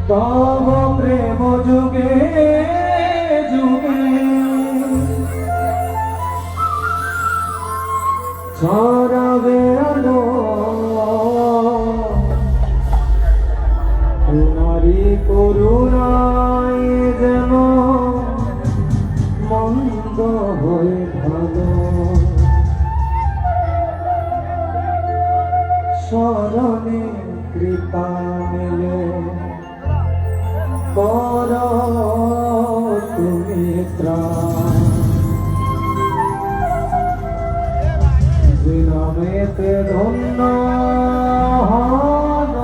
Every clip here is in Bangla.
তব প্রেম যুগে যুগে ছড়াবে আলো নারী করুণায় যেন মন্দ হয়ে ভালো স্মরণে কৃপা মেলে কর তুমি ত্রাণ নামেতে ধন্য হন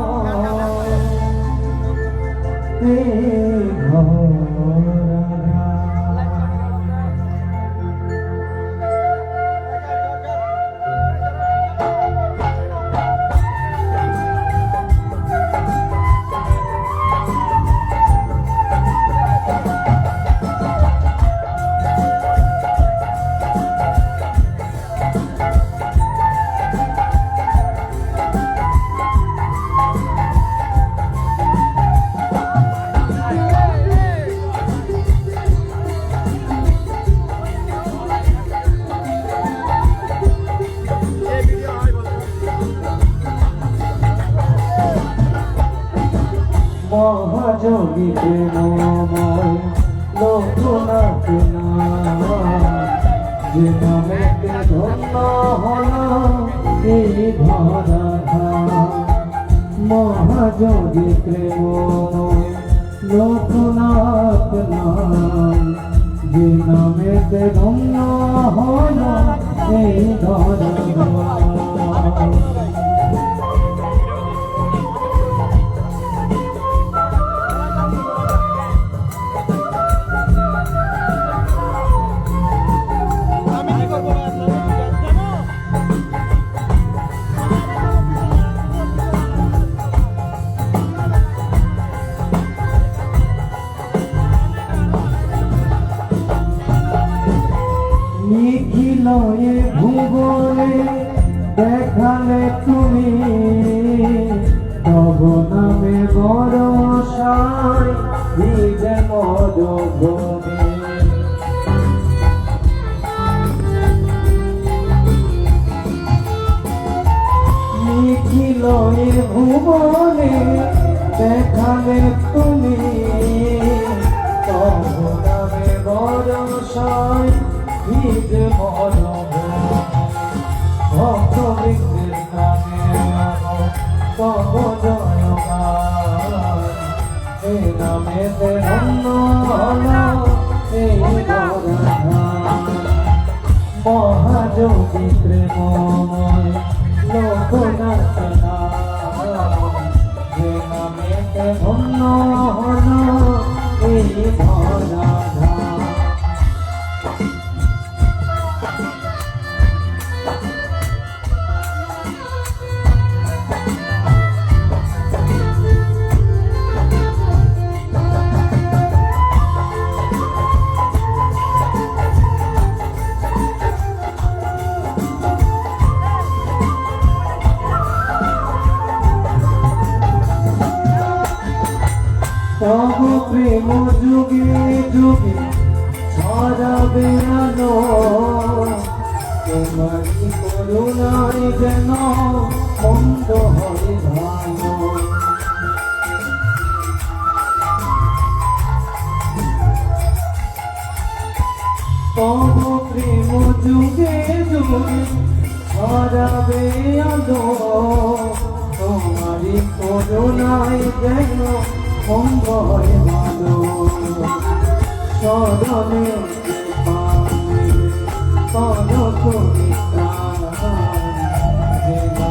মহাযোগী প্রেমময় লোকনাথ যে নামেতে ধন্য হল এই ধরা মহাযোগী প্রেমময় লোকনাথ যে নামেতে ধন্য হল এই ধরা নিখিলয়ে ভুবনে দেখালে তুমি তব নামে বরসায় ভিজে মরভূমি নিখিলয়ে ভুবনে দেখালে তুমি তব নামে বরসায় ভিজে মরভূমি ভক্ত বিষ্ণুর নামে তব জয়গান এই নামেতে ধন্য হল এই ধরাধাম মহাযোগী প্রেমময় লোকনাথ যে নামেতে ধন্য হল এই ধরাধাম তব প্রেম যুগে যুগে ছড়াবে আলো তোমারি করুণায় যেন মন্দ হয় ভালো তব প্রেম যুগে যুগে ছড়াবে আলো তোমারি করুণায় যেন মন্দ হয় ভালো স্মরণে কর তুমি ত্রাণ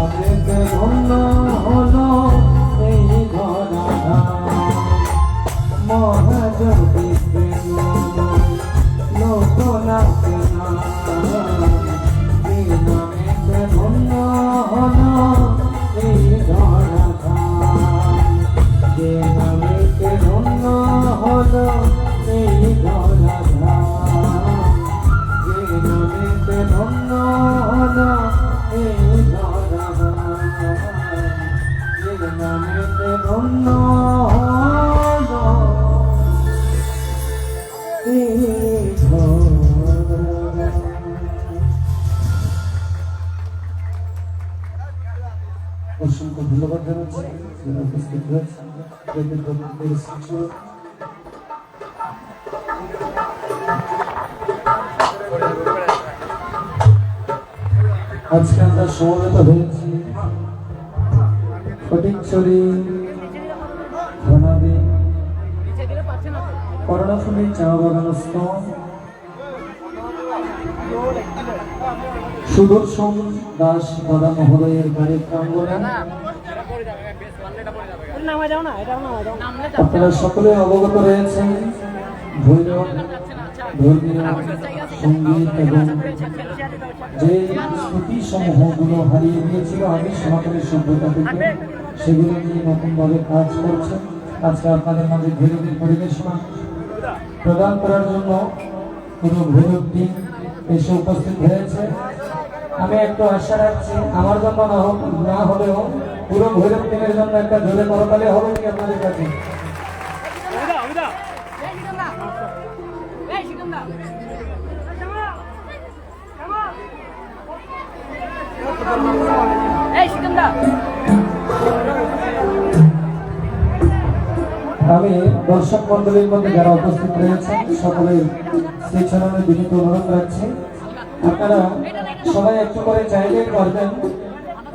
নামেতে ধন্য হলো এই ধরা মহাজ্যোতি প্রেম লোকনাথ নামেতে ধন্য হলো এই ধরা যে নামেতে ধন্য হলো এই ধরা যে নামেতে ধন্য হলো এই ধরা যে নামেতে ধন্য হলো এই ধরা। অসংখ্য ধন্যবাদ জানাচ্ছি যারা উপস্থিত হয়েছেন। আজকে আমরা সমবেত হয়েছি ফটিকছড়ি ধনাদি করোনাফুলি চা বাগানস্থ সুদর্শন দাস দাদা মহোদয়ের বাড়ির প্রাঙ্গণে আপনারা সকলে অবগত রয়েছেন ভৈরব ধর্মীয় সঙ্গীত এবং যে স্মৃতি সমূহগুলো হারিয়ে গিয়েছিল আগে সনাতনী সভ্যতা থেকে সেগুলো নিয়ে নতুনভাবে কাজ করছে। আজকে আপনাদের মাঝে ভৈরবের পরিবেশনা প্রদান করার জন্য পুরো ভৈরব টিম এসে উপস্থিত হয়েছে। আমি একটু আশা রাখছি আমার জন্য না হলেও পুরো ভৈরব টিমের জন্য একটা জোরে করতালি হবে কি আপনাদের কাছে? আমি দর্শক মন্ডলীর মধ্যে যারা উপস্থিত রয়েছেন সকলের সেই চরণে বিনীত অনুরোধ রাখছি আপনারা সবাই একটু করে চাইলে করবেন।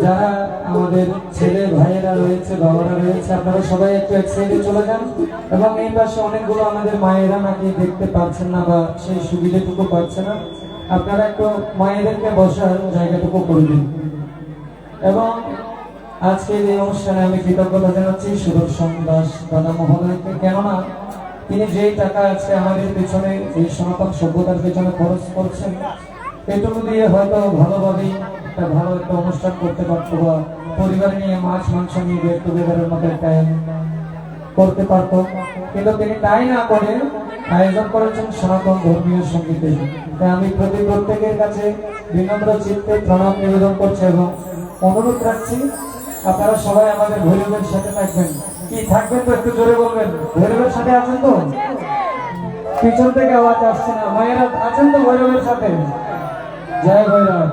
যারা আমাদের ছেলে ভাইয়েরা রয়েছে বাবারা রয়েছে আপনারা সবাই একটু এক সাইডে চলে যান এবং এই পাশে অনেকগুলো আমাদের মায়েরা নাকি দেখতে পাচ্ছেন না বা সেই সুবিধাটুকু পাচ্ছে না, আপনারা একটু মায়েদেরকে বসার জায়গাটুকু করে দিন। এবং আজকের এই অনুষ্ঠানে আমি কৃতজ্ঞতা জানাচ্ছি সুদর্শন দাস দাদা মহোদয়কে, কেননা তিনি যেই টাকা আজকে আমাদের পেছনে এই সনাতন সভ্যতার পেছনে খরচ করছেন এটুকু দিয়ে হয়তো ভালোভাবেই একটা ভালো একটা অনুষ্ঠান করতে পারতো বা পরিবার নিয়ে মাছ মাংস নিয়ে গেট টুগেদারের মতো একটা করতে পারতো, কিন্তু তিনি তাই না করে আয়োজন করেছেন সনাতন ধর্মীয় সঙ্গীতে। তাই আমি প্রত্যেকের কাছে বিনম্র চিত্তে প্রণাম নিবেদন করছি এবং অনুরোধ রাখছি আপনারা সবাই আমাদের ভৈরবের সাথে থাকবেন। কি থাকবেন তো একটু জোরে বলবেন, ভৈরবের সাথে আছেন তো? পিছন থেকে আওয়াজ আসছে না, মায়েরা আছেন তো ভৈরবের সাথে? জয় ভৈরব।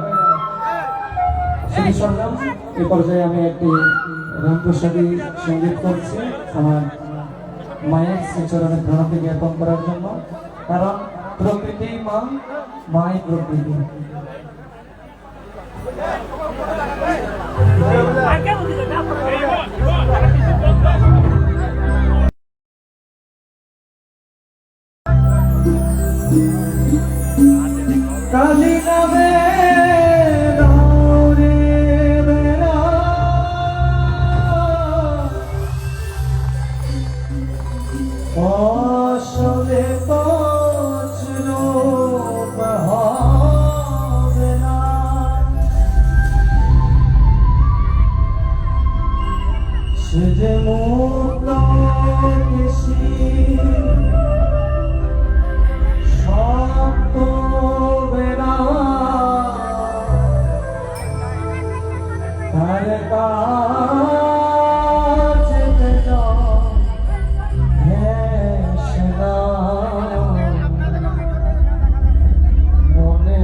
এই পর্যায়ে আমি একটি রামপ্রসাদী সঙ্গীত করছি আমার মায়ের শ্রীচরণে প্রণতি জ্ঞাপন করার জন্য, কারণ প্রকৃতি মা, মাই প্রকৃতি। কালী নামে দৌড়ে বেড়া আসলে পছলো হবে না, সে যে মুক্ত কেশি শক্ত বেড়া তার কাছে মনে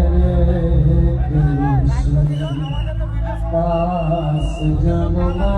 কাছ জন্মা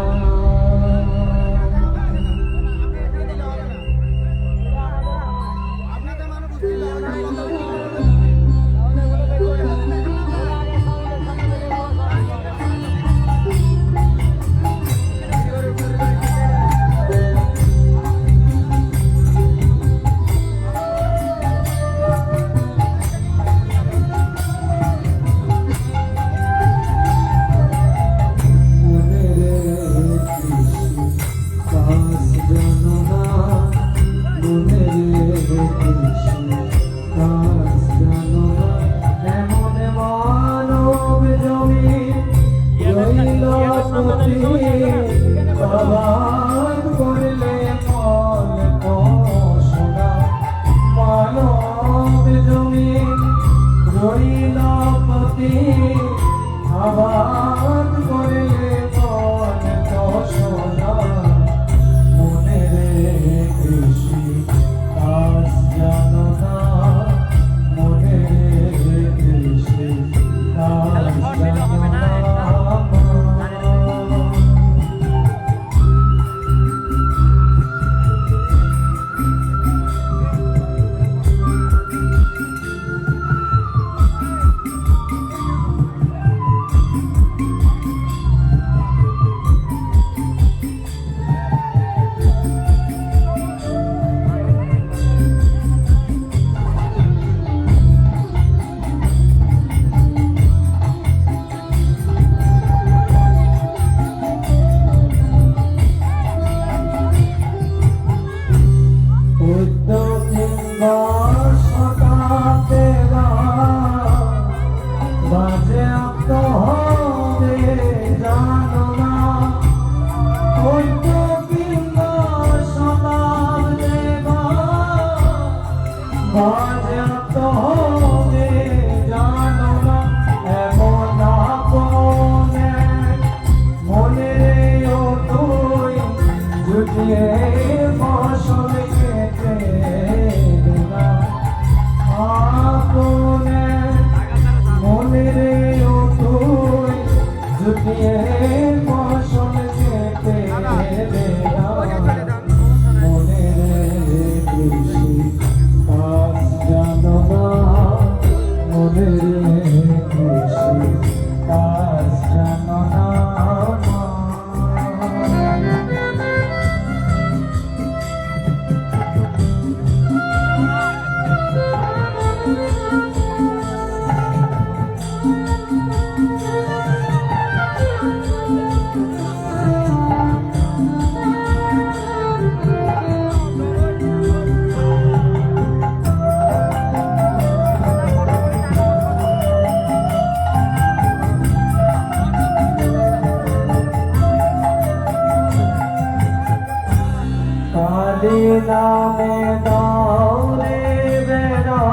জুটিয়ে ফসল কেটে দিলাম আপনে মনের তুই জুটিয়ে ফসল কেটে দিলাম মনের কৃষি কাজ জানো না মনের কৃষি কাজ জানো না কালী নামে দৌড়ে বেড়া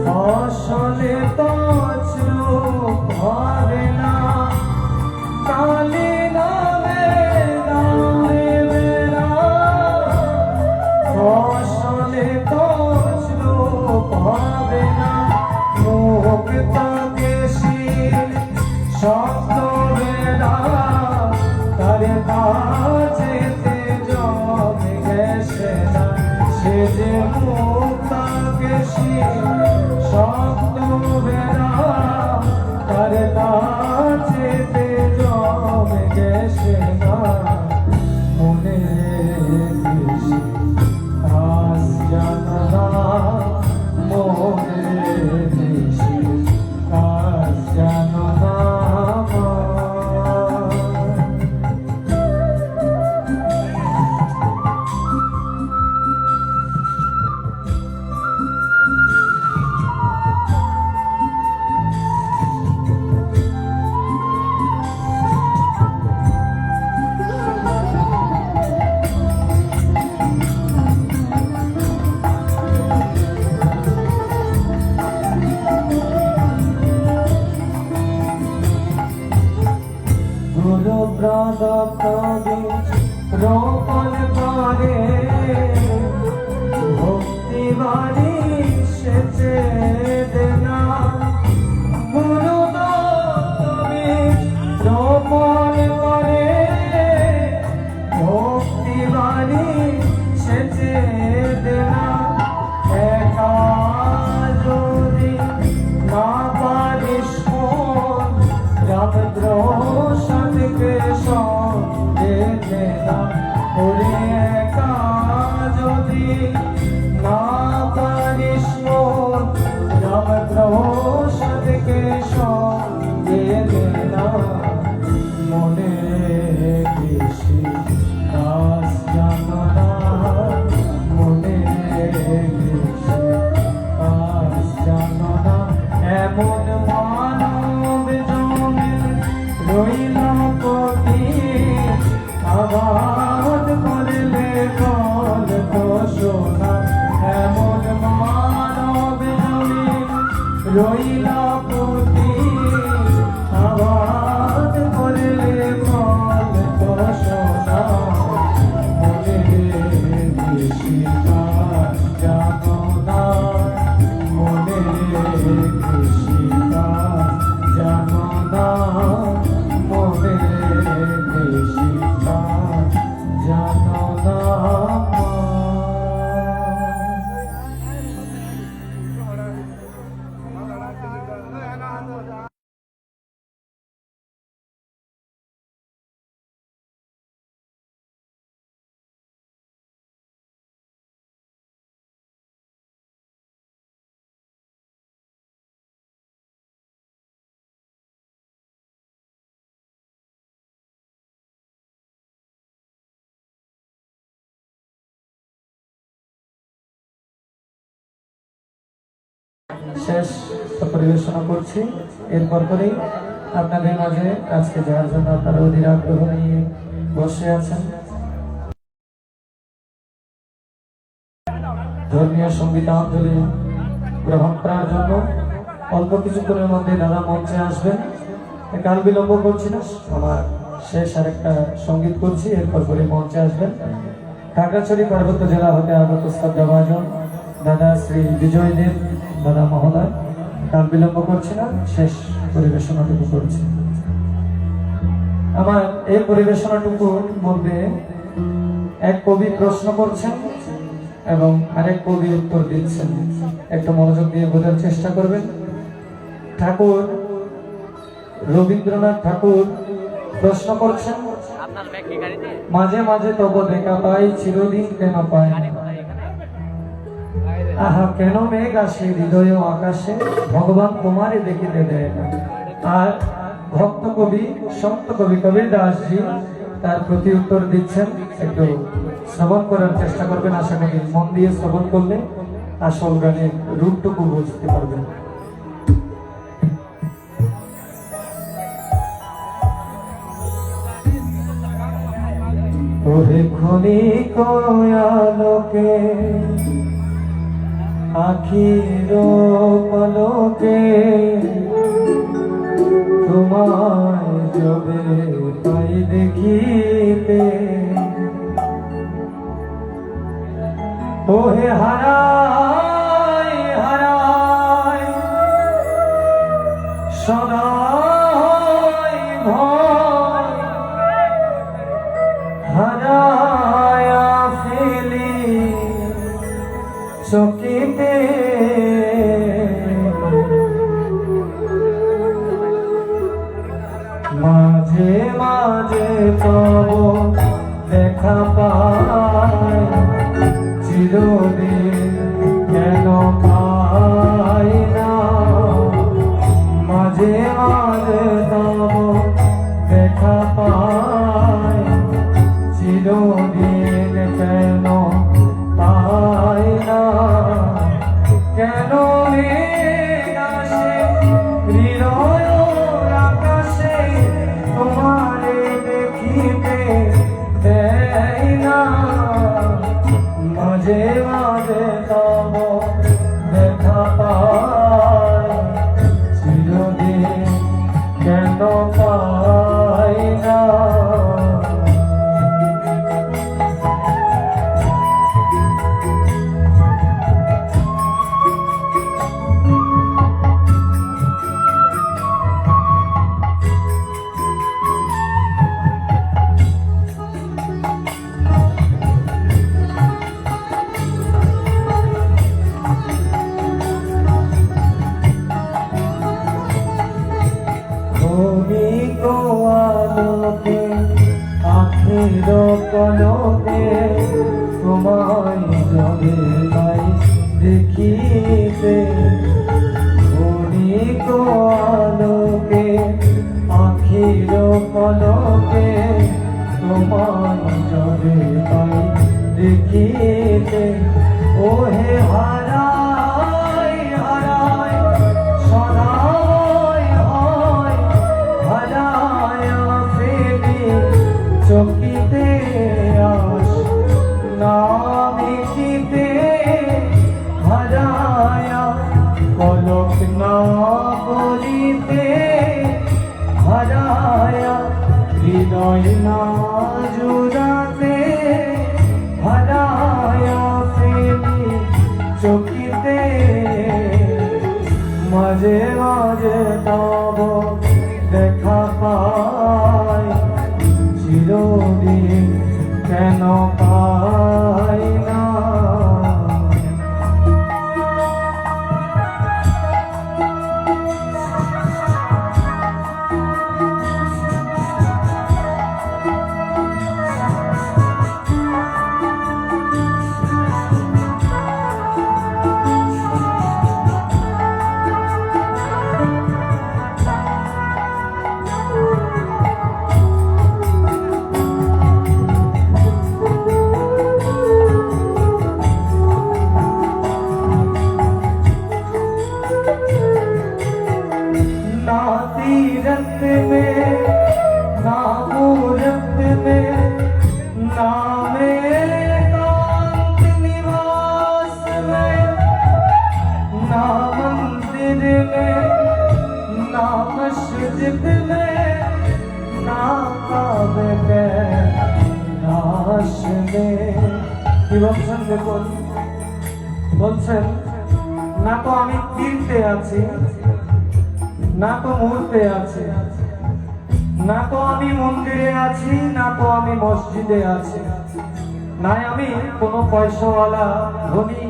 ফসলে তছরু ভরে না কালী নামে দৌড়ে বেড়া ফসলে তছরু ভরে না মুখ তাকেশি শব্দ বেড়া তারে কাছে সে যে মুক্তাকেশী শব্দ বেড়া তার কাছে জমে গেছে না মনে কৃষি কাজ জানো না মনে কৃষি কাজ জানো না গুরু প্রদত্ত বীজ রোপণ করে ভক্তি বাড়ি সেচে দেনা গুরু দত্ত বীজ রোপণ করে ভক্তি বাড়ি সেচে দেনা একা যদি না পারিস রামদ্রোহ সদকে সঙ্গে দেনা ওরে একা যদি না পারিস রামদ্রোহ সদকে সঙ্গে দেনা মনে কৃষি কাজ জানো না মনে কৃষি কাজ জানো না এমন মানব রইল পতি আবাদ করলে ফল তো সোনা এমন মানব রইল পতি আবাদ করলে ফল তো সোনা মনে কৃষি কাজ জানো না মনে কৃষি কাজ জানো না মনে কৃষি কাজ জানো না শেষ পরিবেশনা করছি এরপর করেই আপনাদের মাঝে আজকে যাওয়ার জন্য আপনারা অধীর আগ্রহ নিয়ে বসে আছেন ধর্মীয় সঙ্গীতাঞ্জলি গ্রহণ করার জন্য অল্প কিছুক্ষণের মধ্যে দাদা মঞ্চে আসবেন কাল বিলম্ব করছি না আমার শেষ আরেকটা সঙ্গীত করছি, এরপর করে মঞ্চে আসবেন খাগড়াছড়ি পার্বত্য জেলা হতে আগত শ্রদ্ধাভাজন দাদা শ্রী বিজয় দেব দাদা মহোদয়। কাল বিলম্ব করছি না, শেষ পরিবেশনাটুকু করছি। আমার এই পরিবেশনাটুকুর মধ্যে এক কবি প্রশ্ন করছেন এবং আরেক কবি উত্তর দিচ্ছেন, একটু মনোযোগ দিয়ে বোঝার চেষ্টা করবেন। ঠাকুর রবীন্দ্রনাথ ঠাকুর প্রশ্ন করছেন, মাঝে মাঝে তব দেখা পাই, চিরদিন কেন পাই, আহা কেন মেঘ আসে হৃদয় আকাশে, ভগবান তোমারই দেখিতে দেয় না। আর ভক্ত কবি সন্ত কবি কবির দাসজি তার প্রতি উত্তর দিচ্ছেন, একটু শ্রবণ করার চেষ্টা করবেন। আশা করি মন দিয়ে শ্রবণ করলে আসল গানের রূপটুকু বুঝতে পারবেন। ওরে ক্ষণিক আলোকে আখির পলকে তোমায় যবে পাই দেখিতে, ওহে হারাই হারাই সদাই ভয়, হারায়া ফেলি চকিতে, মাঝে মাঝে তব দেখা পাই, চিরদিন কেন পাই না, মাঝে মাঝে তব দেখা পাই, চিরদিন কেন পাই না, কেন মেঘ আসে হৃদয় আকাশে, তোমারে দেখিতে দেয় না, মাঝে মাঝে তব দেখা পাই, চিরদিন কেন পাই না। আলোকে আখির পলকে তোমায় যবে পাই দেখিতে, ক্ষণিক আলোকে আখির পলকে তোমায় যবে পাই দেখিতে, ওহে হারাই হারাই সদাই হয়, হারায়া ফেলি চকিতে আস না মিটিতে, হারায়া পলক না বলিতে, হারায়া হৃদয় না জুড়াতে, হারায়া ফেলি চকিতে, মাঝে মাঝে তব দেখা পাই, চিরদিন কেন পাই না। में কি বলছেন দেখুন বলছেন না তো আমি তীর্থে আছি না তো মুহূর্তে আছি না তো আমি মন্দিরে আছি না তো আমি মসজিদে আছি না আমি কোনো পয়সাওয়ালা ধনী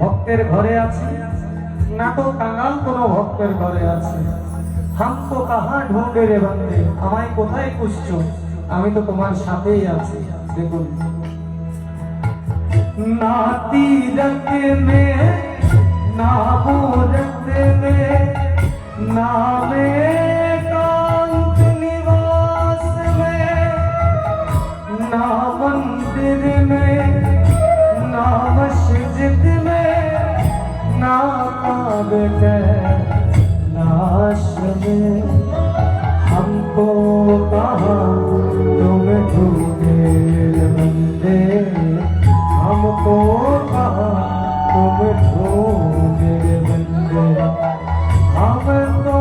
ভক্তের ঘরে আছি না তো কাঙাল কোনো ভক্তের ঘরে আছে হাম তো কাহা ঢুঁড়ে রে বন্দে আমায় কোথায় খুঁজছো আমি তো তোমার সাথেই আছি দেখুন ना तीरथ में ना भूरत में ना एकांत निवास में ना मंदिर में ना मस्जिद में ना काबे के लाश में हमको कहाँ तुम ढूंढे बंदे हमको कहाँ तुम ढूंढे बंदे हम तो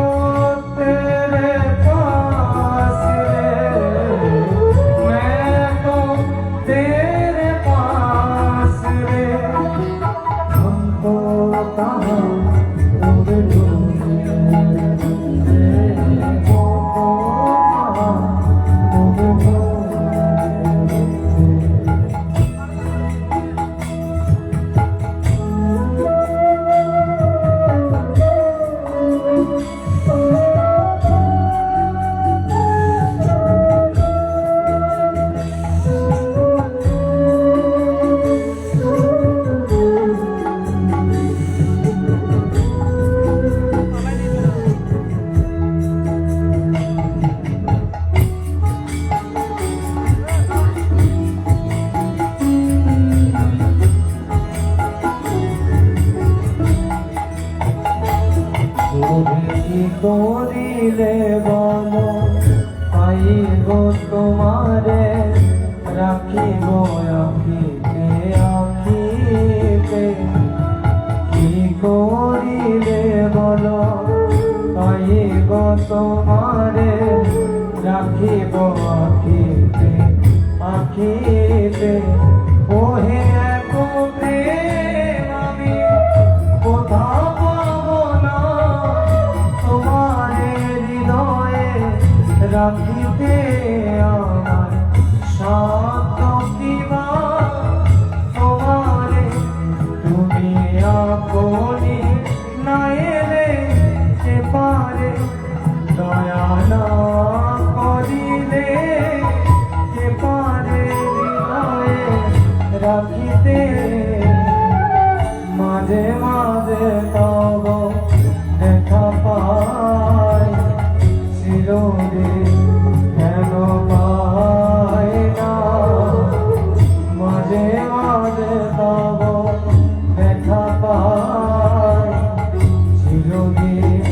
तेरे पास रे मैं तो तेरे पास रे हमको कहाँ तुम ढूंढे बंदे हमको कहाँ तुम ढूंढे করিলে বলো পাইব তোমারে রাখিব আখিতে আখিতে কি করিলে বলো পাইব তোমারে রাখিব আখিতে আখিতে ওহে এত প্রেম আমি কোথাও পাবো না তোমারে হৃদয়ে রাখিতে আমার সত্য কিবা তোমারে তুমি আপনি না এলে সে পারে দয়া না করিলে সে পারে হৃদয়ে রাখিতে মাঝে মাঝে তব দেখা পাই চিরদিন কেন পাই না মাঝে মাঝে তব দেখা পাই চিরদিন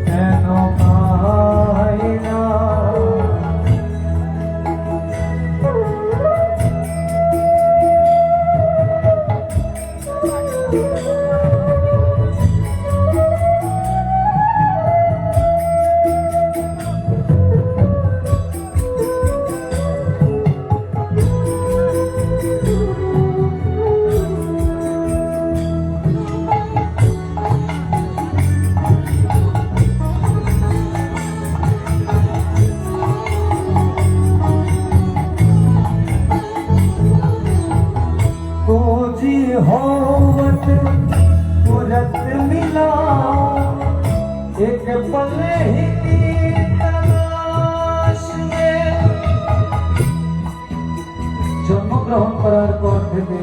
কেন পাই না खोजी होवत तुरत मिला एक पल ही की तलाश में জন্মগ্রহণ করার পর থেকে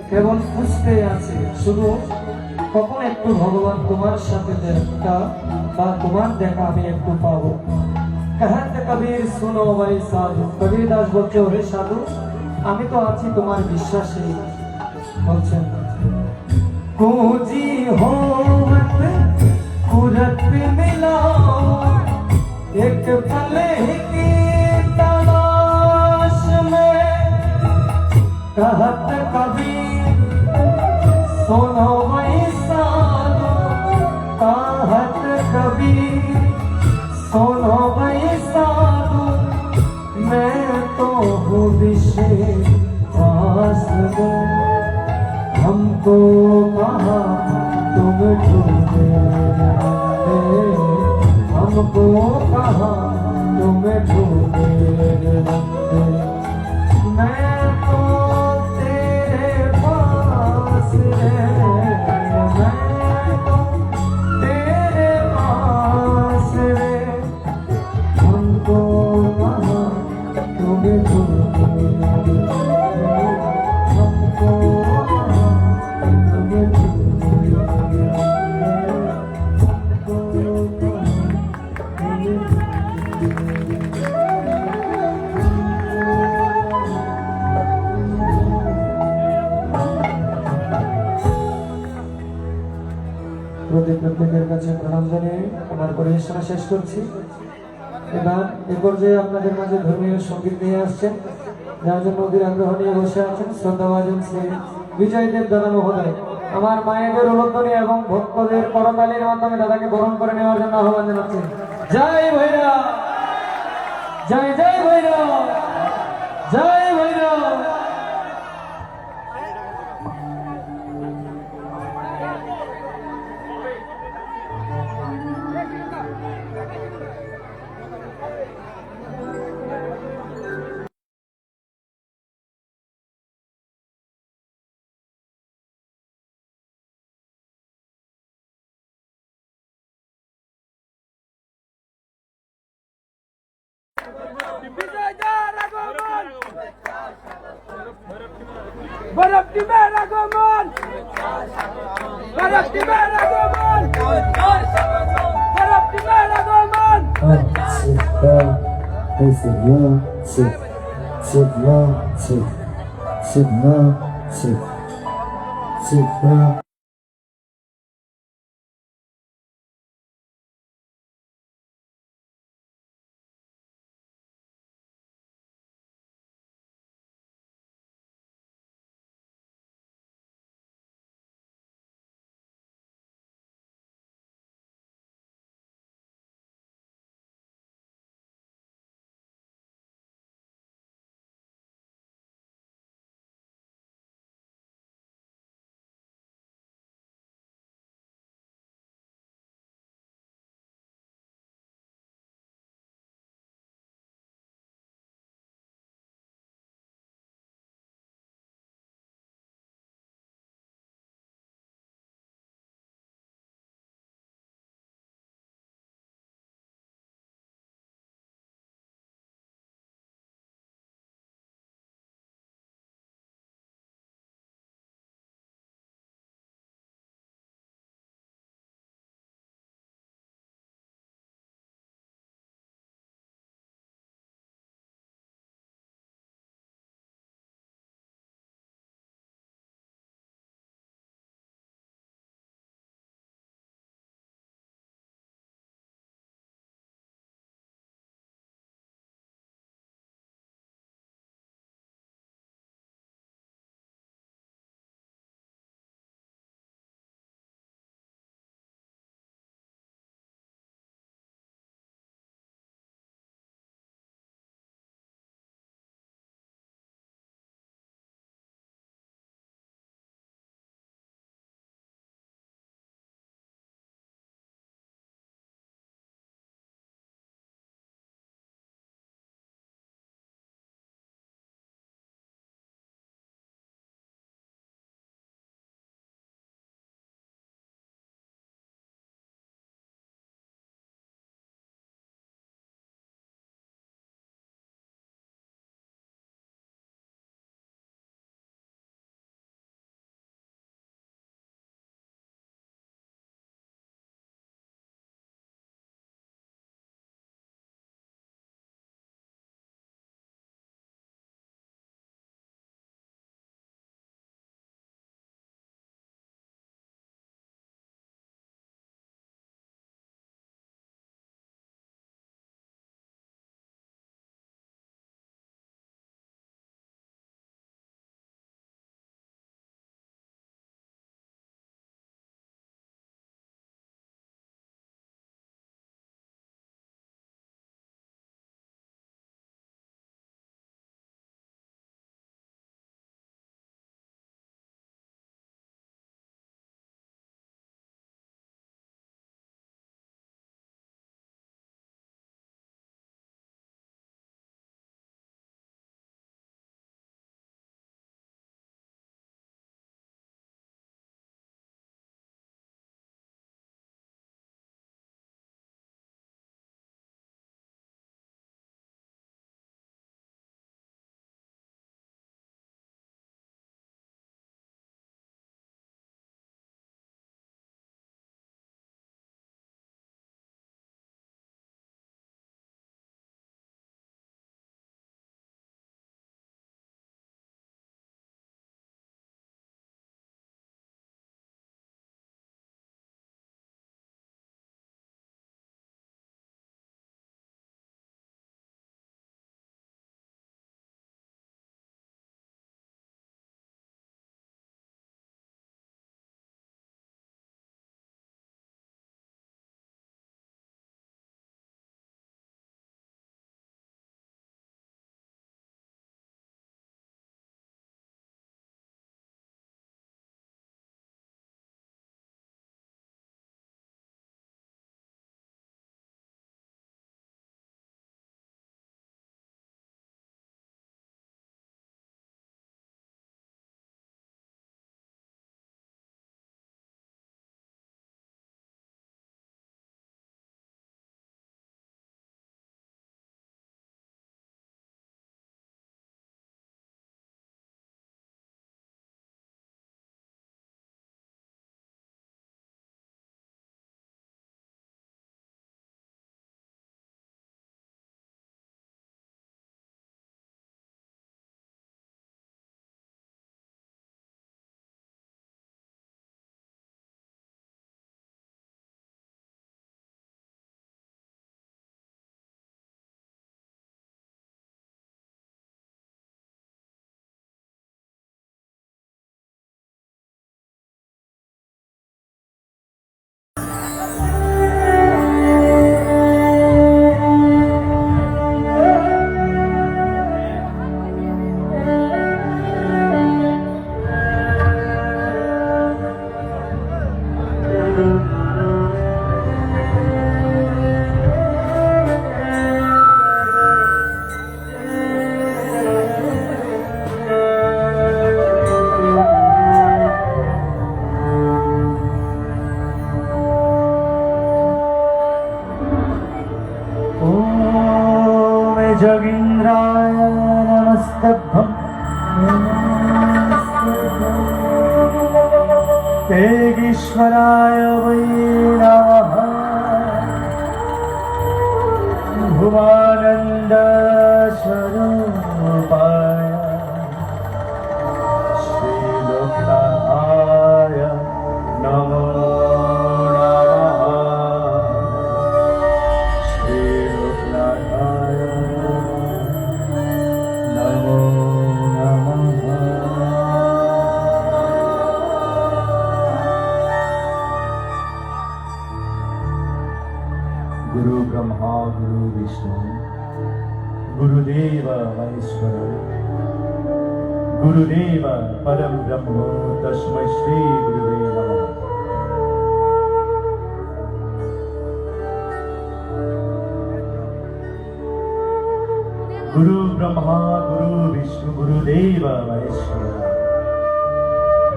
কেবল খুঁজতে আছে শুধু কখন একটু ভগবান তোমার সাথে দেখা বা তোমার দেখা আমি একটু পাবো कहत कबीर सुनो भाई साधु कबीर दास বলছে ওরে সাধু আমি তো আছি তোমার বিশ্বাসে বলছেন खोजी होवत तुरत मिला एक पल की तलाश में कहत कबीर सुनो भाई साधु कहत कबीर सुनो भाई साधु मैं तो हूँ विश्वास दे हमको कहाँ तुम ढूंढे हमको कहाँ तुम ढूंढे मैं तो तेरे पास है मैं तो तेरे पास है हमको कहाँ तुम ढूंढे हमको कहाँ तुम প্রত্যেকের কাছে প্রণাম জানিয়ে আমার পরিবেশনা শেষ করছি। এবার এ পর্যায়ে আপনাদের মাঝে ধর্মীয় সঙ্গীত নিয়ে আসছেন, যার জন্য অধীর আগ্রহ নিয়ে বসে আছেন শ্রদ্ধাভাজন শ্রী বিজয় দেব দাদা মহোদয়। আমার মায়েদের উলধ্বনি এবং ভক্তদের করতালির মাধ্যমে দাদাকে বরণ করে নেওয়ার জন্য আহ্বান জানাচ্ছি। জয় ভৈরব, জয় জয় ভৈরব, জয় ভৈরব। बर्फ की मेरा गोमन बर्फ की मेरा गोमन बर्फ की मेरा गोमन Sit तेगीश्वराय वै नमः भुवानन्द स्वरूपाय श्रीलोकनाथाय नमो नमः श्रीलोकनाथाय नमो नमः। गुरु ब्रह्मा गुरु विष्णु गुरुदेव महेश्वर गुरुदेव परम ब्रह्म तस्मै श्री गुरुवे नमः। गुरु ब्रह्मा गुरु विष्णु गुरुदेव महेश्वर।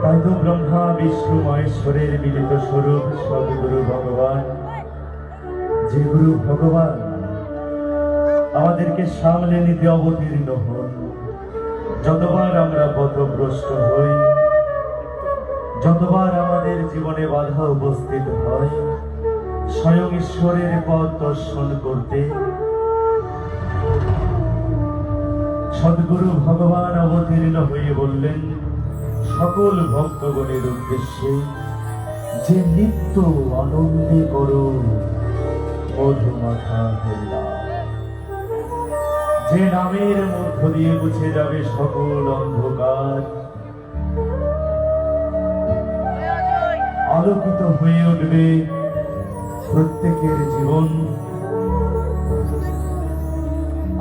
তাই তো ব্রহ্মা বিষ্ণু মহেশ্বরের মিলিত স্বরূপ সদ্গুরু ভগবান, যে গুরু ভগবান আমাদেরকে সামলে নিতে অবতীর্ণ হন। যতবার আমরা পথভ্রষ্ট হই, যতবার আমাদের জীবনে বাধা উপস্থিত হয়, স্বয়ং ঈশ্বরের পথ দর্শন করতে সদ্গুরু ভগবান অবতীর্ণ হয়ে বললেন সকল ভক্তগণের উদ্দেশ্যে যে নিত্য আনন্দে করো মধুমাখা হরিনাম, যে নামের মধ্য দিয়ে মুছে যাবে সকল অন্ধকার, আলোকিত হয়ে উঠবে প্রত্যেকের জীবন,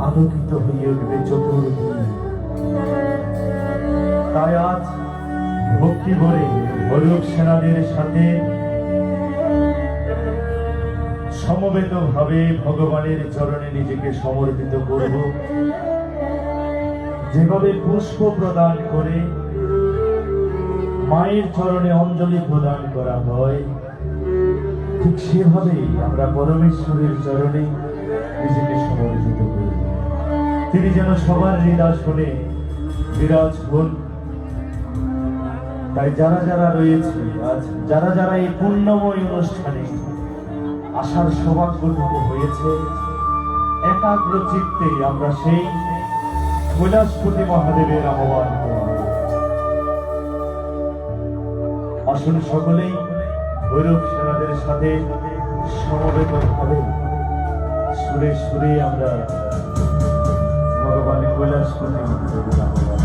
আলোকিত হয়ে উঠবে চতুর্দিক। তাই আজ ভক্তি ভরে ভৈরব সেনাদের সাথে সমবেত ভাবে ভগবানের চরণে নিজেকে সমর্পিত করব। যেভাবে পুষ্প প্রদান করে মায়ের চরণে অঞ্জলি প্রদান করা হয়, ঠিক সেভাবেই আমরা পরমেশ্বরের চরণে নিজেকে সমর্পিত করব। তিনি যেন সবার হৃদয় শুনে বিরাজ হন। তাই যারা যারা রয়েছে আজ, যারা যারা এই পুণ্যময় অনুষ্ঠানে আসার সৌভাগ্যটুকু হয়েছে, একাগ্র চিত্তে আমরা সেই কৈলাসপতি মহাদেবের আহ্বান করব। আসুন সকলেই ভৈরব সেনাদের সাথে সমবেত ভাবে সুরে সুরে আমরা ভগবানের কৈলাসপতি মহাদেবের আহ্বান।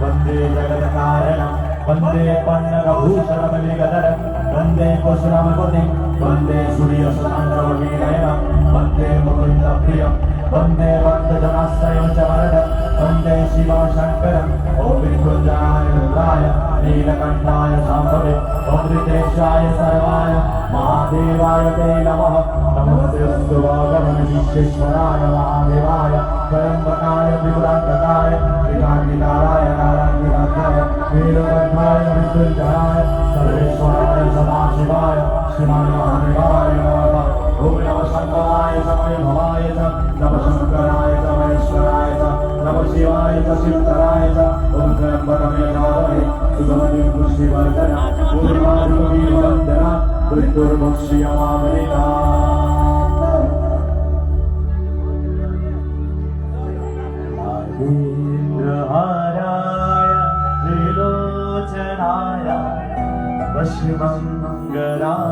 वंदे जगत कारण वंदे पन्नगभूषण बलिगदर वंदे परशुरामपति वंदे सूर्य शशाङ्कवकीनयन वंदे मुकुन्द प्रिय वंदे भक्तजनाश्रय च वरद वंदे शिव शंकर ओम मृत्युंजयाय रुद्राय नीलकंठाय शाम्भवे ओम ऋतेशाय सर्वाय महादेवाय ते नमः। नमस्ते भगवान विश्वेश्वराय महादेवाय त्र्यंबकाय त्रिपुरान्तकाय त्रिकाग्निकाराय नारायणाय नीलकंठाय मृत्युंजयाय सर्वेश्वराय सदाशिवाय श्रीमान महादेवाय नमः। ओम नमः शंकराय समय भवाय च नमः शंकराय च महेश्वराय च नमः शिवाय च शिवतराय च ओम त्र्यंबकमे नामहे सुगंधिं पुष्टिवर्धन पूर्वारुकमी वन्दना मृत्युर्मुक्षीयमामृता। इंद्रहाराय त्रिलोचनाय वशिमङ्गलाय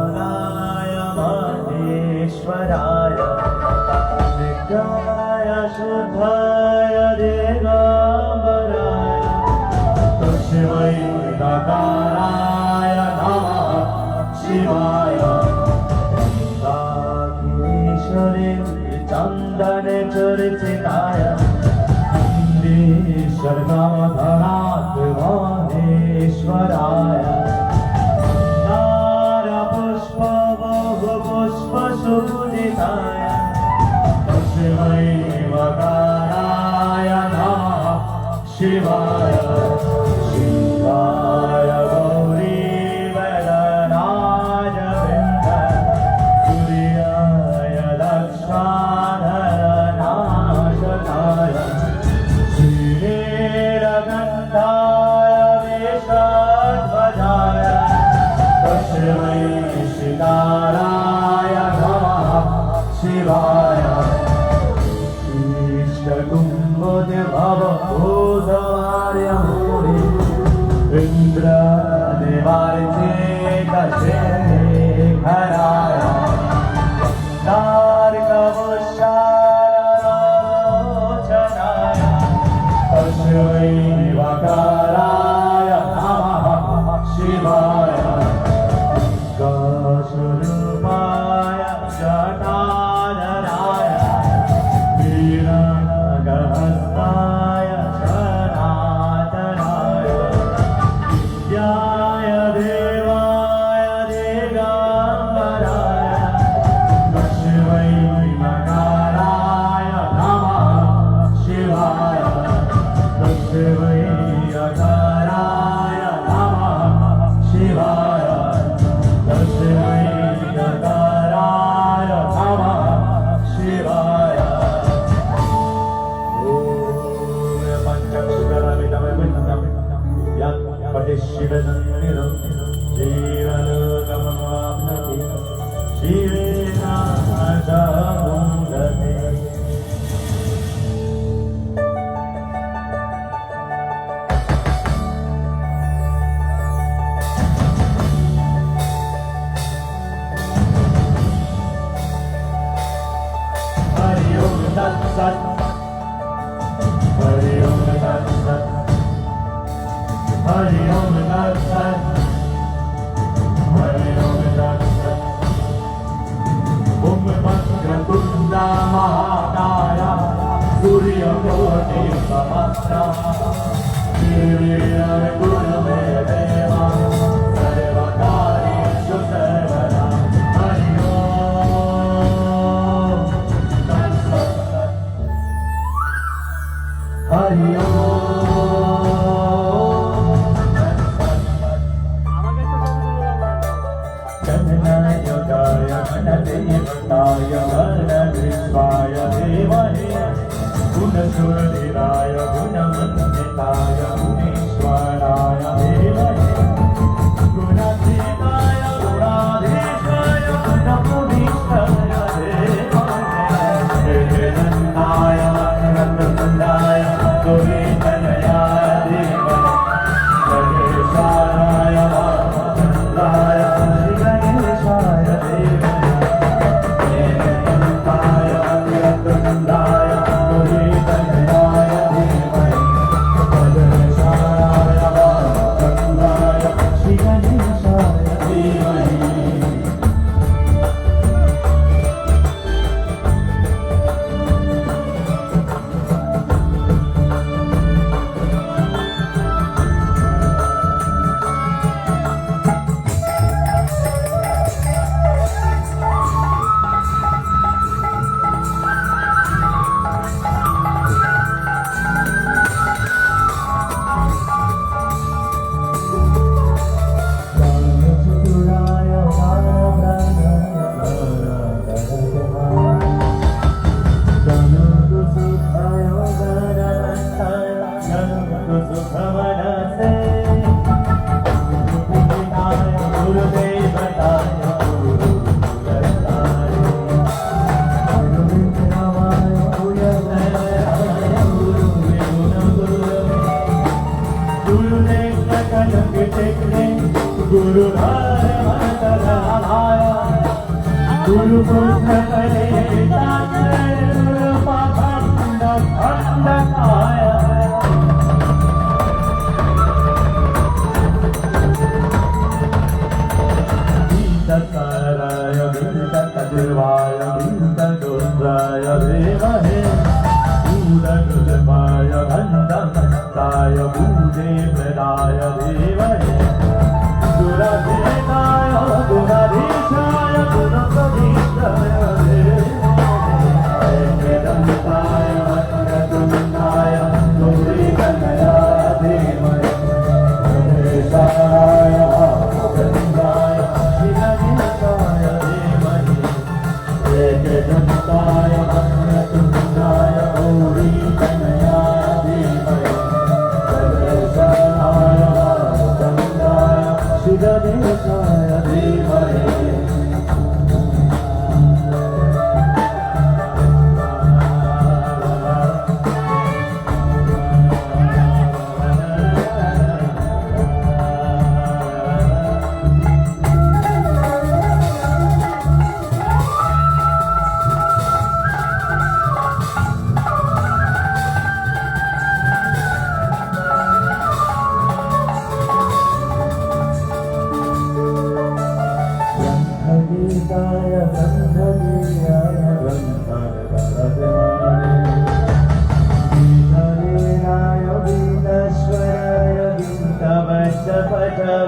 महेश्वराय नित्याय शुद्धाय दिगम्बराय तस्मै नकाराय नमः शिवाय। ईश्वरे चन्दन चर्चिताय सर्वधनात् महेश्वराय नारपुष्प बहुपुष्प सुपूजिताय तस्मै वकाराय इंद्रदेवाचे कसे खराया तारकवशालोचनाया तस्मै दिवाकराय नमः शिवाय स्वरूपाय जटाधराय वीरगहस्ताय सनातनाय विद्याय देवाय दिगम्बराय तस्मै मकराय नमः शिवाय तस्मै अकराय नमः शिवाय तस्मै अकराय नमः शिवाय ॐ पञ्चक्षरमिदमिदं यत् पठिष्यदन्निदं जीवलोकमवाप्नोति शिवेन च मुदते हरि ओम तत्सत् हरि ओम तत्सत् हरि ओम तत्सत् हरि ओम तत्सत् ओम वक्रतुण्ड महाकाय सूर्यकोटि समप्रभा निर्विघ्नं कुरु मे देव सर्वकार्येषु सर्वदा हरि ओम तत्सत् हरि ओम गणनायकाय गणदेवताय गणदृष्टाय देवहे गुणशूरधीराय गुणमण्डिताय गुणेश्वराय देवहे गुणातीताय गुणाधीशाय गुणपुनीशाय देवहे जगन्नाय रत्नकुण्डाय गोविन्दनयाय देवहे गणेशाय वामचन्द्राय श्रीगणेशाय देवहे जगन्नाय रत्नकुण्डाय गोविन्दनयाय देवहे गणेशाय वामचन्द्राय श्रीगणेशाय देवहे गुरु गुरु देवहे भूदगुलपाय गन्धमस्ताय भूदेवराय देवहे गुणाधीशाय गुणाधीशाय गुणप्रदीशाय देवहे वेदन्ताय वक्रतुण्डाय गौरीकनयाय देवहे गणेशाय वामचन्द्राय श्रीगणेशाय देवहे एकदन्ताय वक्रतुण्डाय गौरीकनयाय देवहे गणेशाय वामचन्द्राय श्रीगणेशाय देवहे भुजधारी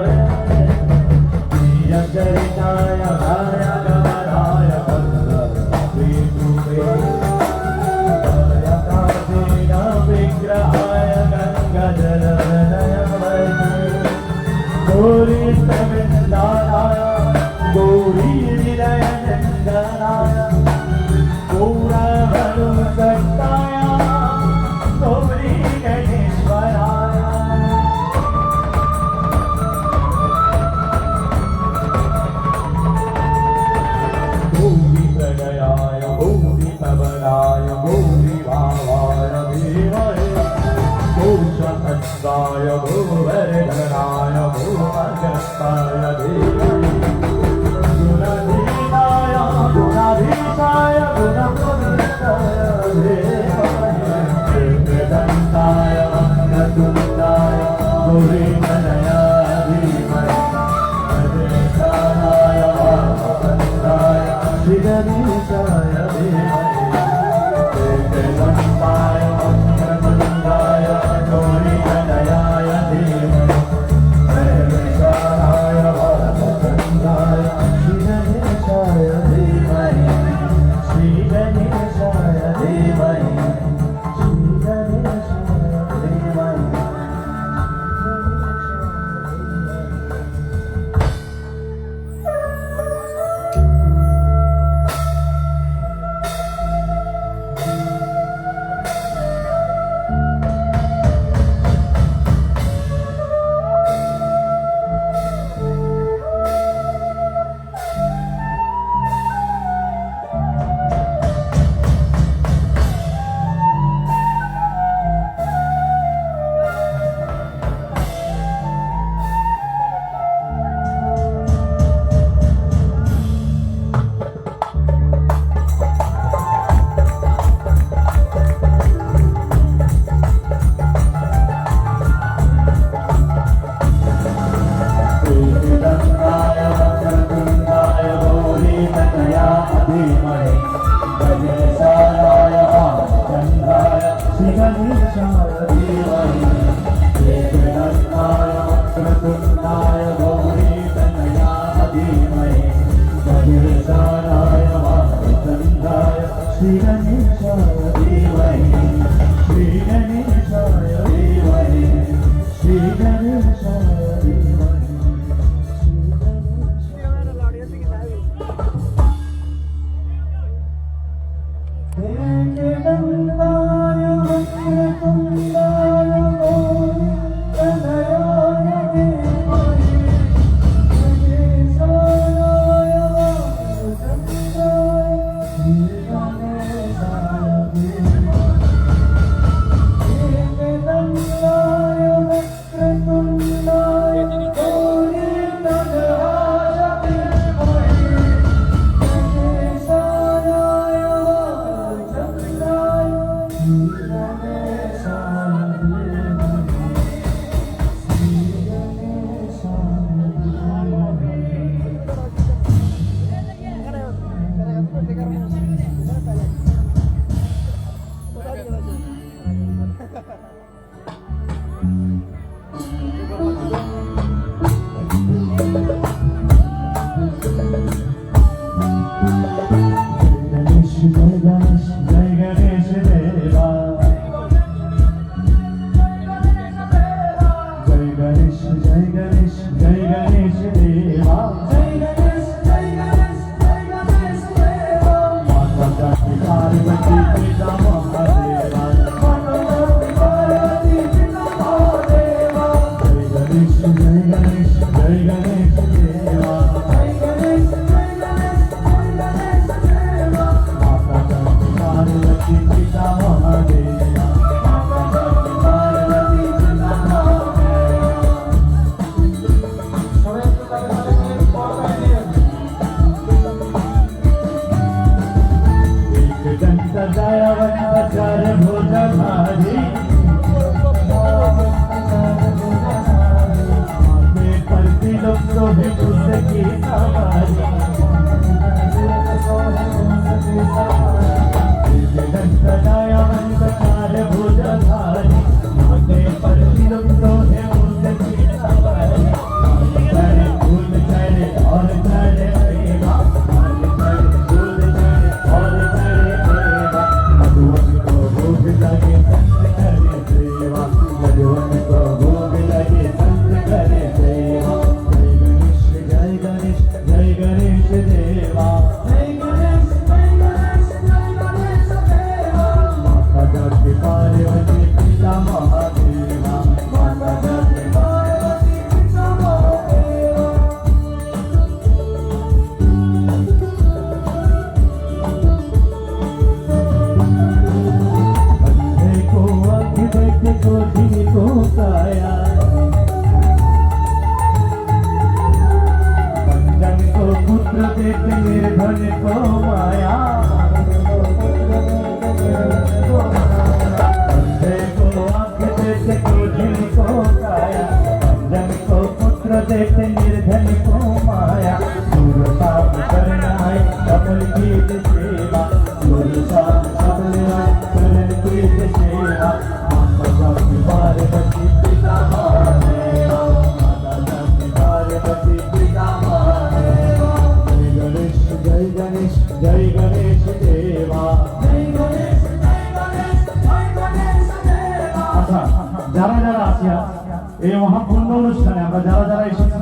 অনুষ্ঠানে আমরা যারা যারা এসেছি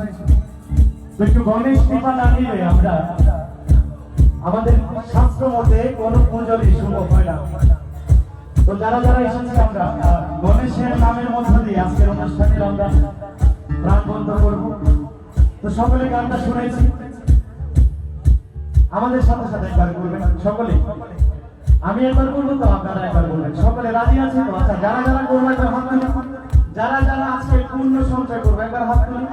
তো একটু গণেশ কৃপা না নিলে আমরা আমাদের শাস্ত্র মতে কোনো পুজোরই শুভ হয় না। তো যারা যারা এসেছি আমরা গণেশের নামের মধ্য দিয়ে আজকের অনুষ্ঠানের আমরা প্রাণ বন্ধ করবো। তো সকলে গানটা শুনেছি, আমাদের সাথে সাথে একবার করবেন সকলে। আমি একবার করবো তো আপনারা একবার বলবেন। সকলে রাজি আছে তো? আচ্ছা, যারা যারা করবো একবার হাত তুলুন। যারা যারা আজকে পূর্ণ সঞ্চয় করবো একবার হাত তুলুন।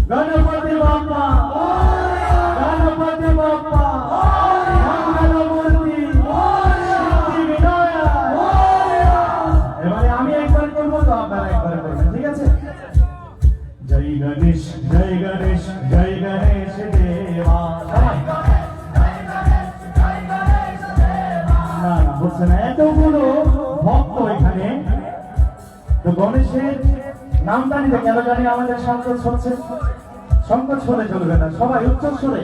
গণপতি বাপ্পা, গণপতি বাপ্পা, মঙ্গলমূর্তি, সিদ্ধি বিনায়ক। এবারে আমি একবার করবো তো আপনারা একবার করবেন, ঠিক আছে? জয় গণেশ, জয় গণেশ, জয় গণেশ দেবা। না না, হচ্ছে না, এতগুলো ভক্ত এখানে। তো গণেশের নামটা নিতে কেন জানি আমাদের সংকোচ হচ্ছে। সংকোচ হলে চলবে না, সবাই উচ্চ সুরে।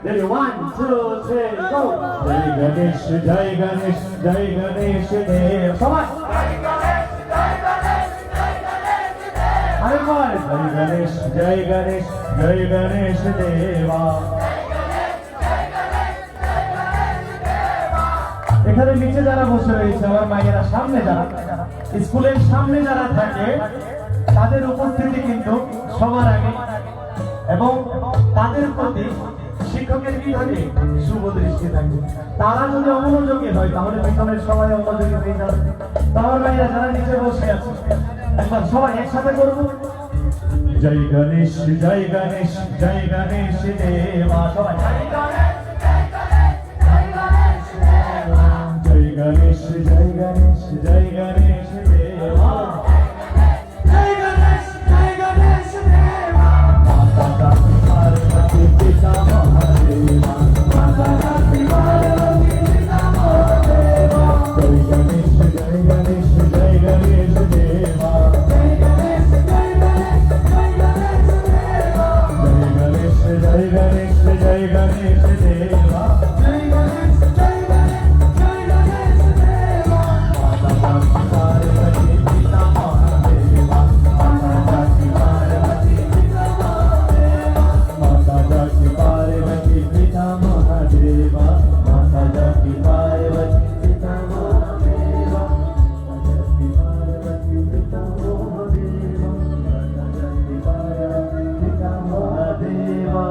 Ready, 1, 2, 3, go! জয় গণেশ, জয় গণেশ, জয় গণেশ দেব। সবাই আরেকবার, জয় গণেশ, জয় গণেশ, জয় গণেশ দেবা। এখানে নিচে যারা বসে রয়েছে আমার মায়েরা, সামনে যারা স্কুলের সামনে যারা থাকে তাদের উপস্থিতি কিন্তু সবার আগে, এবং তাদের প্রতি শিক্ষকের কি থাকে? শুভ দৃষ্টি থাকে। তারা যদি অমনোযোগী হয় তাহলে পিছনের সবাই অমনোযোগী হয়ে যাবে। তো আমার মায়েরা যারা নিচে বসে আছে একবার সবাই একসাথে করবো। জয় গণেশ, জয় গণেশ, জয় গণেশ দেবা। সবাই জয় গণেশ, জয় গণেশ, জয় গণেশ দেবা। জয় গণেশ, জয় গণেশ দেবা। মাতা পার্বতী পিতা মহাদেবা, মাতা পার্বতী পিতা মহাদেবা। জয় গণেশ, জয় গণেশ, জয় গণেশ দেবা। জয় গণেশ, জয় গণেশ, জয় গণেশ দেবা। জয় গণেশ, জয় গণেশ, জয় গণেশ দেবা। জয় গণেশ, জয় গণেশ, জয় গণেশ দেবা। মাতা পার্বতী পিতা মহাদেবা, মাতা পার্বতী পিতা মহাদেবা। মাতা পার্বতী পিতা মহাদেবা, মাতা পার্বতী পিতা মহাদেবা।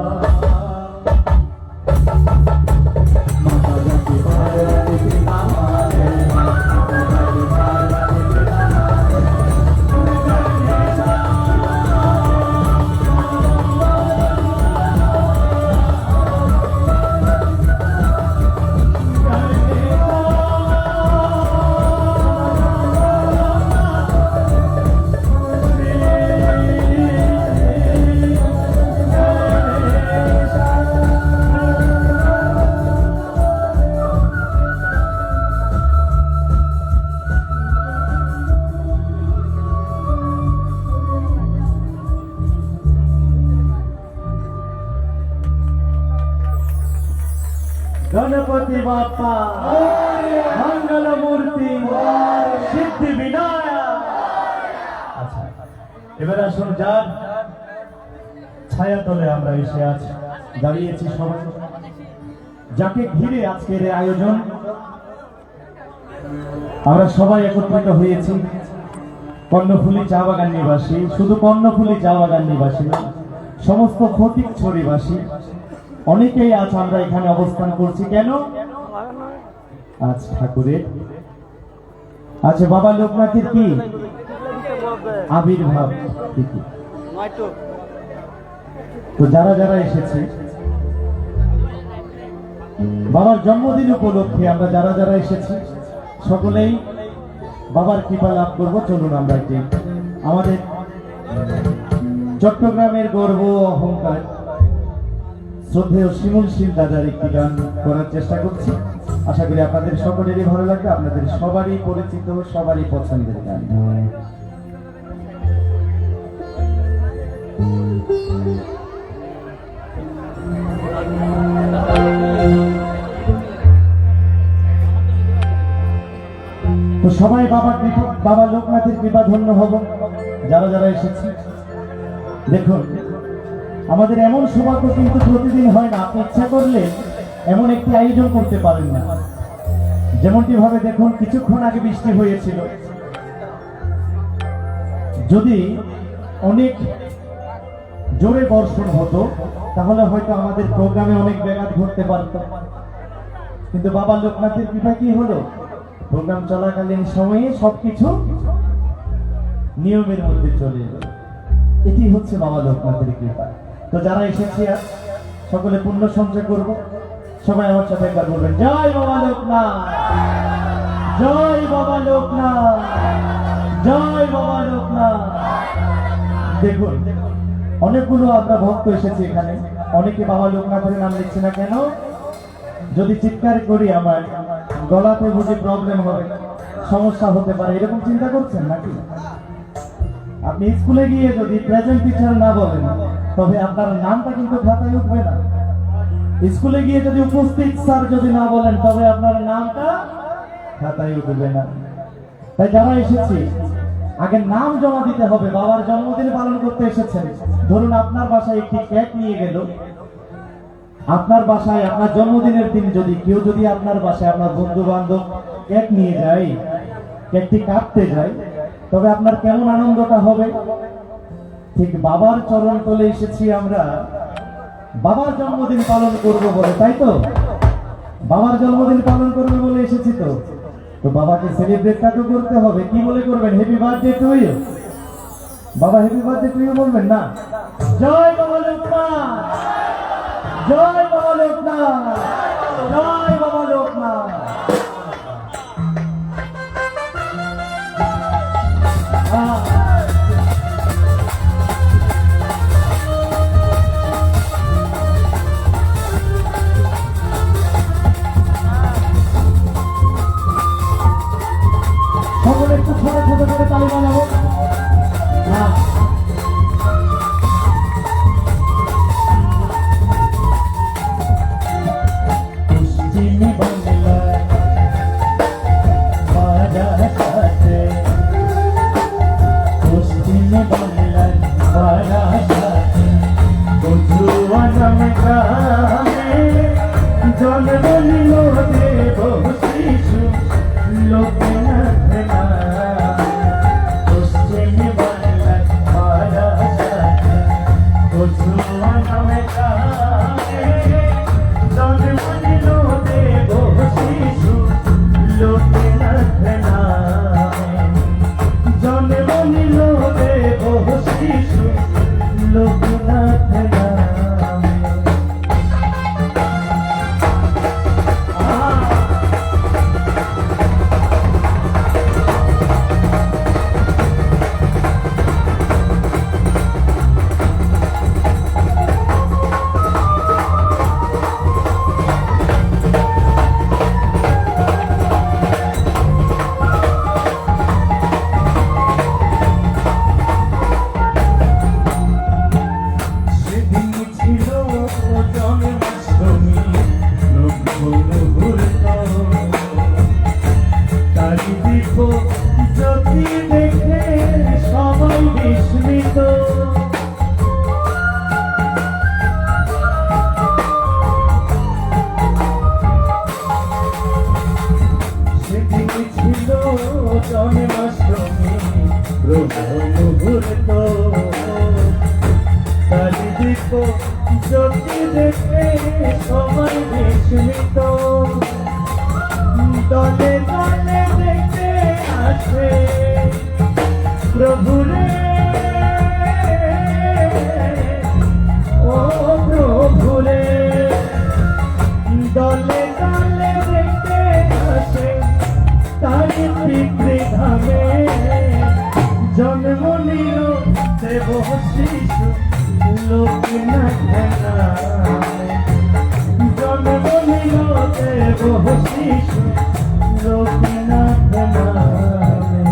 গণপতি বাপ্পা, মঙ্গলমূর্তি, সিদ্ধি বিনায়ক। আচ্ছা, এবার আসুন, যার ছায়া তলে আমরা এসে আছি, দাঁড়িয়েছি সবাই, যাকে ঘিরে আজকের এই আয়োজন, আমরা সবাই একত্রিত হয়েছি কর্ণফুলী চা বাগান নিবাসী। শুধু কর্ণফুলী চা বাগান নিবাসী না, সমস্ত ফটিকছড়িবাসী অনেকেই আজ আমরা এখানে অবস্থান করছি। কেন? আজ ঠাকুরের, আচ্ছা, বাবা লোকনাথের কি আবির্ভাব তিথি। তো যারা যারা এসেছে বাবার জন্মদিন উপলক্ষে, আমরা যারা যারা এসেছি সকলেই বাবার কৃপা লাভ করবো। চলুন আমরা একটি আমাদের চট্টগ্রামের গর্ব অহংকার শ্রদ্ধেয় শিমুল শীল দাদার একটি গান করার চেষ্টা করছি। আশা করি আপনাদের সকলেরই ভালো লাগবে, আপনাদের সবারই পরিচিত, সবারই পছন্দের গান। তো সবাই বাবা লোকনাথের কৃপা ধন্য হব যারা যারা এসেছি। দেখুন, আমাদের এমন সৌভাগ্য কিন্তু প্রতিদিন হয় না। আপনি ইচ্ছা করলে এমন একটি আয়োজন করতে পারেন না। যেমনটি ভাবে দেখুন, কিছুক্ষণ আগে বৃষ্টি হয়েছিল। যদি অনেক জোরে বর্ষণ হতো তাহলে হয়তো আমাদের প্রোগ্রামে অনেক ব্যাঘাত ঘটতে পারত, কিন্তু বাবা লোকনাথের কৃপা কি হলো, প্রোগ্রাম চলাকালীন সময়ে সবকিছু নিয়মের মধ্যে চলে এলো। এটি হচ্ছে বাবা লোকনাথের কৃপা। তো যারা এসেছি সকলে পুণ্য সঞ্চয় করব। সবাই আমার সাথে একবার বলবেন, জয় বাবা লোকনাথ, জয় বাবা লোকনাথ, জয় বাবা লোকনাথ। দেখুন, অনেকগুলো আমরা ভক্ত এসেছি এখানে, অনেকে বাবা লোকনাথের নাম লিখছে না কেন? যদি চিৎকার করি আমার গলাতে বুঝি প্রবলেম হবে, সমস্যা হতে পারে, এরকম চিন্তা করছেন নাকি? আপনি স্কুলে গিয়ে যদি প্রেজেন্ট টিচার না বলেন তবে আপনার নামটা কিন্তু খাতায় উঠবে না। স্কুলে গিয়ে যদি উপস্থিত স্যার যদি না বলেন তবে আপনার নামটা খাতায় উঠবে না। তাই যারা এসেছি আগে নাম জমা দিতে হবে। বাবার জন্মদিন পালন করতে এসেছেন, ধরুন আপনার বাসায় একটি কেক নিয়ে গেল, আপনার বাসায় আপনার জন্মদিনের দিন যদি কেউ যদি আপনার বাসায় আপনার বন্ধু বান্ধব কেক নিয়ে যায়, কেকটি কাটতে যায়, তবে আপনার কেমন আনন্দটা হবে? ঠিক বাবার চরণ তলে এসেছি আমরা বাবার জন্মদিন পালন করব বলে, তাই তো? বাবার জন্মদিন পালন করবে বলে এসেছি। তো বাবাকে সেলিব্রেটটা তো করতে হবে। কি বলে করবেন? Happy birthday to you. বাবা হ্যাপি বার্থডে টু ইউ বলবেন না? জয় বাবা লোকনাথ, জয় বাবা লোকনাথ, জয় বাবা লোকনাথ। সকলে একটু ছোট ছোট করে তালি বাজাবো। পশ্চিমী বাংলার বারাসাতে, পশ্চিমী বাংলার বারাসাতে বধুয়া নামে গ্রামে জন্ম নিল দেব শিশু লোকনাথ নামে। পশ্চিমী বাংলার বারাসাতে বধুয়া নামে গ্রামে জন্ম নিল দেব শিশু লোকনাথ নামে। জন্ম নিল দেব শিশু লোকনাথ নামে। সেদিন ছিল জন্মাষ্টমী, তারি দীপ জ্যোতি দেখে সবাই বিস্মিত। সেদিন ছিল জন্মাষ্টমী, মুহূর্ত তারি দীপ জ্যোতি দেখে সবাই বিস্মিত। দলে দলে দেখতে আসে প্রভুরে, ও প্রভুরে। দলে দলে দেখতে আসে তারি পিতৃধামে জন্ম নিল দেব শিশু লোকনাথ নামে। জন্ম নিল দেব শিশু লোকনাথ নামে।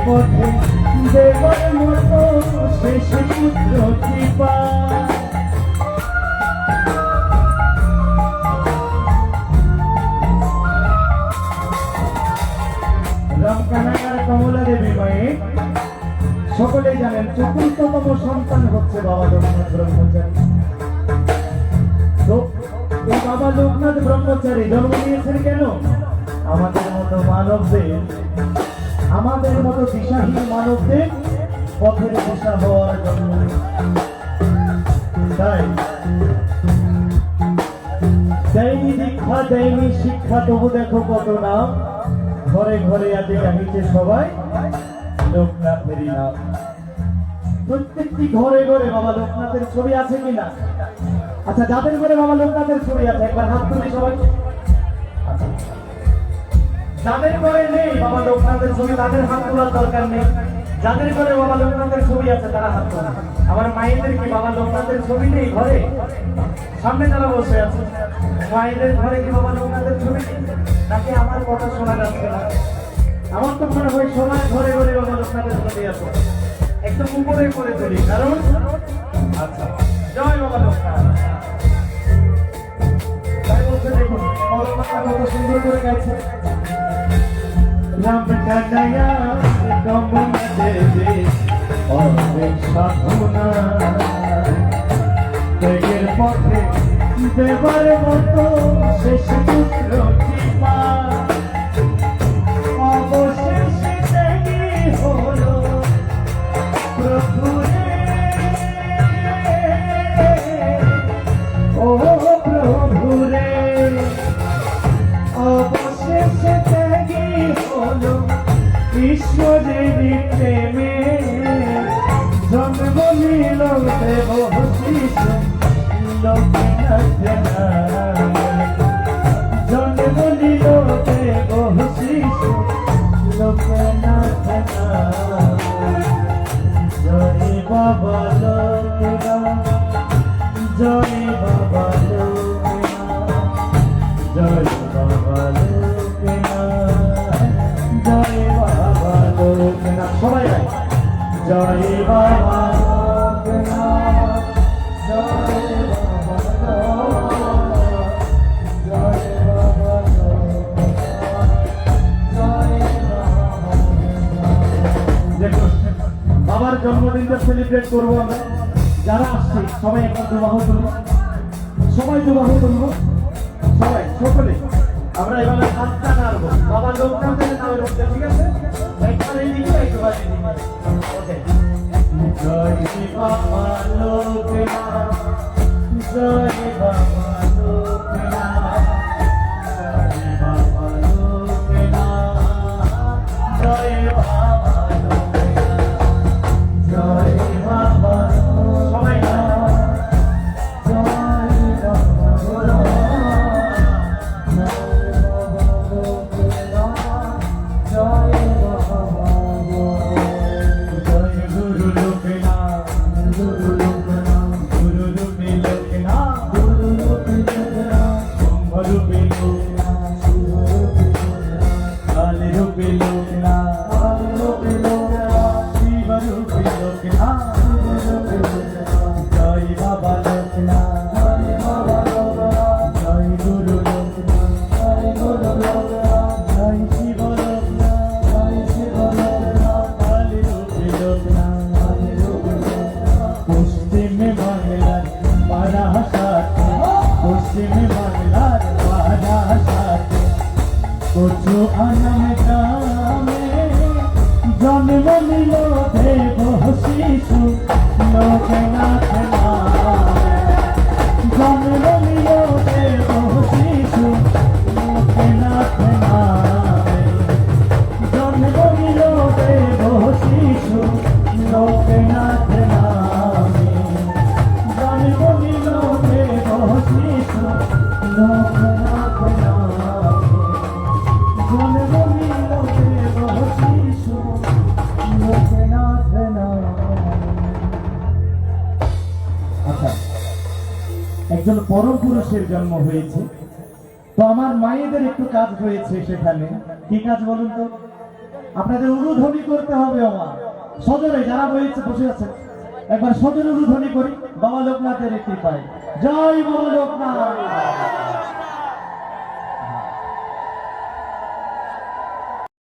পথে দেবার মতো শেষ পুত্র কৃপা রামকানাইয়ার কমলা দেবী মায়ের সকলেই জানেন চতুর্থতম সন্তান হচ্ছে বাবা লোকনাথ ব্রহ্মচারী। তো এই বাবা লোকনাথ ব্রহ্মচারী জন্ম নিয়েছেন কেন? আমাদের মতো মানবদের, আমাদের মতো দিশাহীন মানবদের পথের দিশা হওয়ার জন্য। তাই দেয়নি দীক্ষা দেয়নি শিক্ষা, তবু দেখো কত নাম ঘরে ঘরে আজ জানিতে সবাই লোকনাথেরই নাম। প্রত্যেকটি ঘরে ঘরে বাবা লোকনাথের ছবি আছে কিনা? আচ্ছা, যাদের ঘরে বাবা লোকনাথের ছবি আছে একবার হাত তুলি সবাই। আচ্ছা, যাদের ঘরে নেই বাবা লোকনাথের ছবি তাদের হাত তোলার দরকার নেই। যাদের ঘরে বাবা লোকনাথের ছবি আছে তারা হাত তোলা। আমার মায়েদের কি বাবা লোকনাথের ছবি নেই ঘরে? সামনে যারা বসে আছে মায়েদের ঘরে কি বাবা লোকনাথের ছবি নেই? নাকি আমার কথা শোনা যাচ্ছে না? আমার তো মনে হয় সবার ঘরে ঘরে বাবা লোকনাথের ছবি আছে। একদম উপরে করে তুলি, কারণ আচ্ছা জয় বাবা লোকনাথ। তাই বলছে দেখুন বাবা কত সুন্দর করে গাইছে। রাম কানাইয়া কমলা দেবী অনেক সাধনা ত্যাগের পথে দেবার মতো শেষ পুত্র কৃপা অবশেষে ত্যাগী হলো প্রভুরে। ও প্রভুরে অবশেষে ত্যাগী হলো ঈশ্বরেরই প্রেমে। জন্ম নিল দেব শিশু লোকনাথ নামে। জন্ম নিল দেব শিশু লোকনাথ নামে। জয় বাবা লোকনাথ, জয় বাবা লোকনাথ, জয় বাবা লোকনাথ, জয় বাবা লোকনাথ। সবাই গাই জয় বাবা লোকনাথ, জয় বাবা লোকনাথ, জয় বাবা লোকনাথ, জয় বাবা লোকনাথ। দেখুন বাবার জন্মদিনটা সেলিব্রেট করবো আমরা। যারা আসছে সবাই একবার দুবাহ তুলব, সবাই দুবাহ তুলব, সবাই সকলে আমরা এভাবে হাতটা নাড়বো বাবা লোকনাথের নামের মধ্যে, ঠিক আছে? একবার এই দিকে একবার এই দিকে। ওকে, জয় বাবা লোকনাথ, জয় বাবা লোকনাথ, জয় বাবা লোকনাথ, জয় বাবা লোকনাথ, জয় বাবা সবাই জন্ম নিল দেব শিশু লোকনাথ নামে। জন্ম নিল দেব শিশু লোকনাথ নামে। জন্ম নিল দেব শিশু লোকনাথ নামে। জন্ম নিল দেব শিশু লোকনাথ নামে। জন্ম নিল দেব শিশু লোকনাথ নামে। আচ্ছা, একজন পরম পুরুষের জন্ম হয়েছে, তো আমার মায়েদের একটু কাজ হয়েছে সেখানে। কি কাজ বলুন তো? আপনাদের উলুধ্বনি করতে হবে আমার সজনে যারা বসে আছেন একবার সজনে উলুধ্বনি করি বাবা লোকনাথের কৃপায় জয় বাবা লোকনাথ।